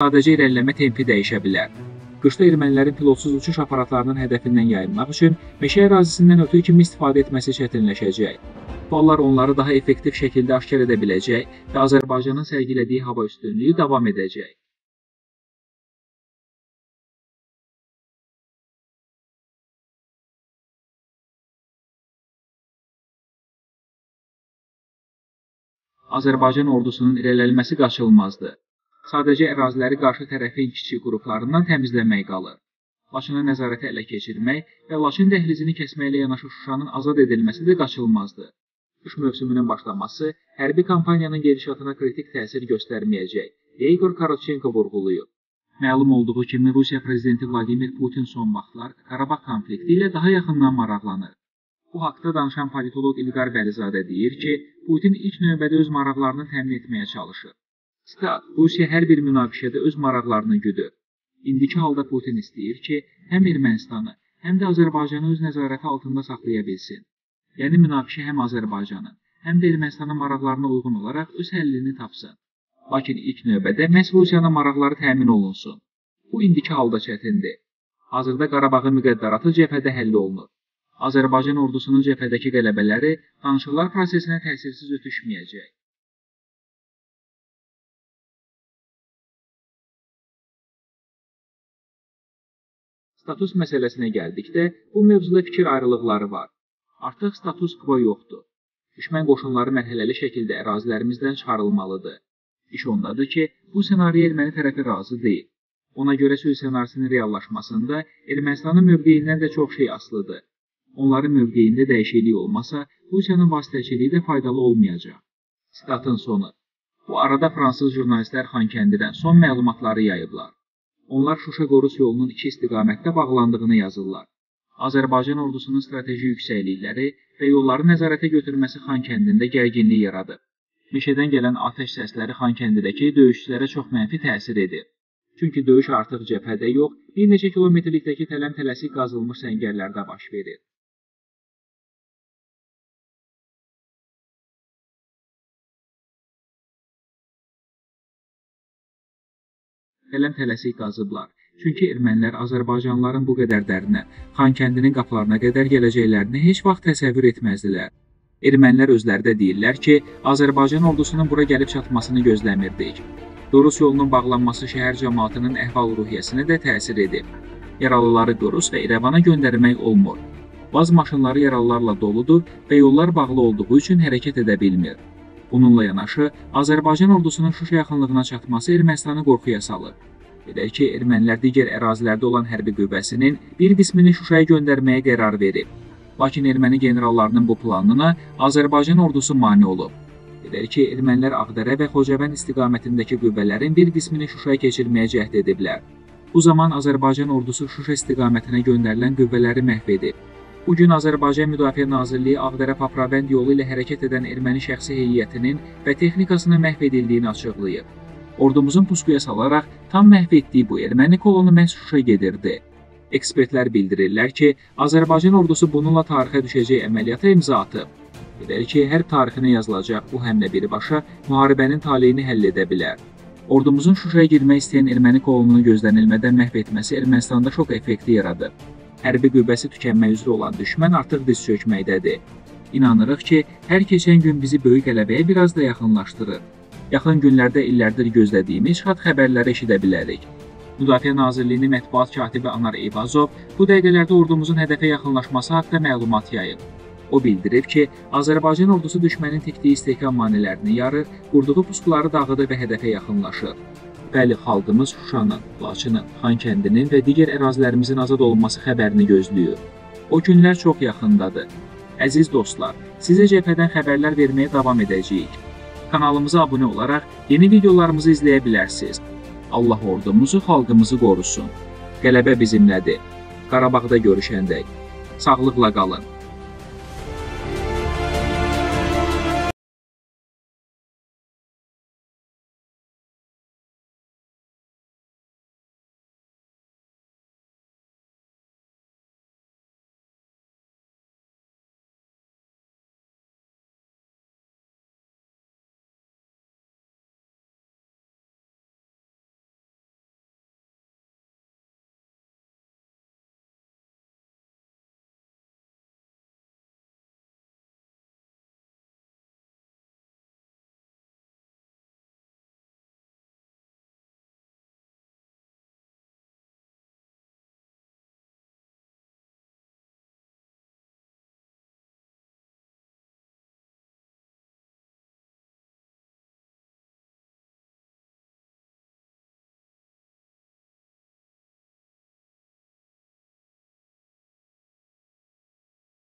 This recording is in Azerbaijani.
Sadəcə irəliləmə tempi dəyişə bilər. Qışda ermənilərin pilotsuz uçuş aparatlarının hədəfindən yayınmaq üçün meşə ərazisindən ötürü kimi istifadə etməsi çətinləşəcək. Bu hallar onları daha effektiv şəkildə aşkar edə biləcək və Azərbaycanın sərgilədiyi hava üstünlüyü davam edəcək. Azərbaycan ordusunun irəlilməsi qaçılmazdır. Sadəcə əraziləri qarşı tərəfin kiçik qruplarından təmizləmək qalır. Laçını nəzarəti ələ keçirmək və Laçın dəhlizini kəsməklə yanaşı Şuşanın azad edilməsi də qaçılmazdır. Qış mövsümünün başlaması hərbi kampaniyanın gedişatına kritik təsir göstərməyəcək, deyə İqor Karotçenko vurğulayıb. Məlum olduğu kimi Rusiya prezidenti Vladimir Putin son vaxtlar Qarabağ konflikti ilə daha yaxından maraqlanır. Bu haqda danışan politoloq İlqar Bəlizadə deyir ki, Putin ilk növbədə öz maraqlarını təmin etməyə çalışır. Stat, Rusiya hər bir münaqişədə öz maraqlarını güdür. İndiki halda Putin istəyir ki, həm Ermənistanı, həm də Azərbaycanı öz nəzarəti altında saxlaya bilsin. Yəni münaqişə həm Azərbaycanın, həm də Ermənistanın maraqlarına uyğun olaraq öz həllini tapsın. Lakin ilk növbədə məhz Rusiyanın maraqları təmin olunsun. Bu indiki halda çətindir. Hazırda Qarabağın müqəddəratı cəbhədə həll olunur. Azərbaycan ordusunun cəbhədəki qələbələri danışıqlar prosesinə təsirsiz ötüşməyəcək. Status məsələsinə gəldikdə, bu mövzuda fikir ayrılıqları var. Artıq status quo yoxdur. Düşmən qoşunları mərhələli şəkildə ərazilərimizdən çıxarılmalıdır. İş ondadır ki, bu senariyə erməni tərəfi razı deyil. Ona görə sülh ssenarisinin reallaşmasında Ermənistanın mövqeyindən də çox şey asılıdır. Onların mövqeyində dəyişiklik olmasa, Rusiyanın vasitəçiliyi də faydalı olmayacaq. Statın sonu. Bu arada fransız jurnalistlər Xankəndidən son məlumatları yayıblar. Onlar Şuşa-Qorus yolunun iki istiqamətdə bağlandığını yazırlar. Azərbaycan ordusunun strateji yüksəklikləri və yolları nəzarətə götürməsi Xankəndində gərginlik yaradıb. Meşədən gələn atəş səsləri Xankəndidəki döyüşçülərə çox mənfi təsir edir. Çünki döyüş artıq cəbhədə yox, bir neçə kilometrlikdəki tələm-tələsik qazılmış səngərlərdə baş verir. Tələm-tələsik qazıblar. Çünki ermənilər Azərbaycanlıların bu qədər dərinə, Xankəndinin qapılarına qədər gələcəklərini heç vaxt təsəvvür etməzdilər. Ermənilər özləri də deyirlər ki, Azərbaycan ordusunun bura gəlib çatmasını gözləmirdik. Qorus yolunun bağlanması şəhər cəmaatının əhval-ruhiyyəsinə də təsir edib. Yaralıları Qorus və İrəvana göndərmək olmur. Baz maşınları yaralılarla doludur və yollar bağlı olduğu üçün hərəkət edə bilmir. Bununla yanaşı, Azərbaycan ordusunun Şuşa yaxınlığına çatması Ermənistanı qorxuya salır. Edək ki, ermənilər digər ərazilərdə olan hərbi qüvvəsinin bir qismini Şuşaya göndərməyə qərar verib. Lakin erməni generallarının bu planına Azərbaycan ordusu mane olub. Edək ki, ermənilər Ağdərə və Xocavənd istiqamətindəki qüvvələrin bir qismini Şuşaya keçirməyə cəhd ediblər. Bu zaman Azərbaycan ordusu Şuşa istiqamətinə göndərilən qüvvələri məhv edib. Bugün Azərbaycan Müdafiə Nazirliyi Ağdərə-Papravənd yolu ilə hərəkət edən erməni şəxsi heyətinin və texnikasının məhv edildiyini açıqlayıb. Ordumuzun pusquya salaraq tam məhv etdiyi bu erməni kolonu məhz Şuşa gedirdi. Ekspertlər bildirirlər ki, Azərbaycan ordusu bununla tarixə düşəcək əməliyyata imza atıb. Edək ki, hərb tarixinə yazılacaq bu həmlə birbaşa müharibənin taleyini həll edə bilər. Ordumuzun Şuşaya girmək istəyən erməni kolonunu gözlənilmədən məhv etməsi Ermənistanda şok effekti yaradıb. Hərbi qüvvəsi tükənmək üzrə olan düşmən artıq diz çökməkdədir. İnanırıq ki, hər keçən gün bizi böyük qələbəyə biraz da yaxınlaşdırır. Yaxın günlərdə illərdir gözlədiyimiz şad xəbərləri eşidə bilərik. Müdafiə Nazirliyinin mətbuat katibi Anar Eyvazov bu dəqiqələrdə ordumuzun hədəfə yaxınlaşması haqqında məlumat yayıb. O bildirib ki, Azərbaycan ordusu düşmənin tikdiyi istehkam manələrini yarır, qurduğu puskuları dağıdır və hədəfə yaxınlaşır. Bəli, xalqımız Şuşanın, Laçının, Xankəndinin və digər ərazilərimizin azad olunması xəbərini gözləyir. O günlər çox yaxındadır. Əziz dostlar, sizə cəbhədən xəbərlər verməyə davam edəcəyik. Kanalımıza abunə olaraq yeni videolarımızı izləyə bilərsiniz. Allah ordumuzu, xalqımızı qorusun. Qələbə bizimlədir. Qarabağda görüşəndək. Sağlıqla qalın.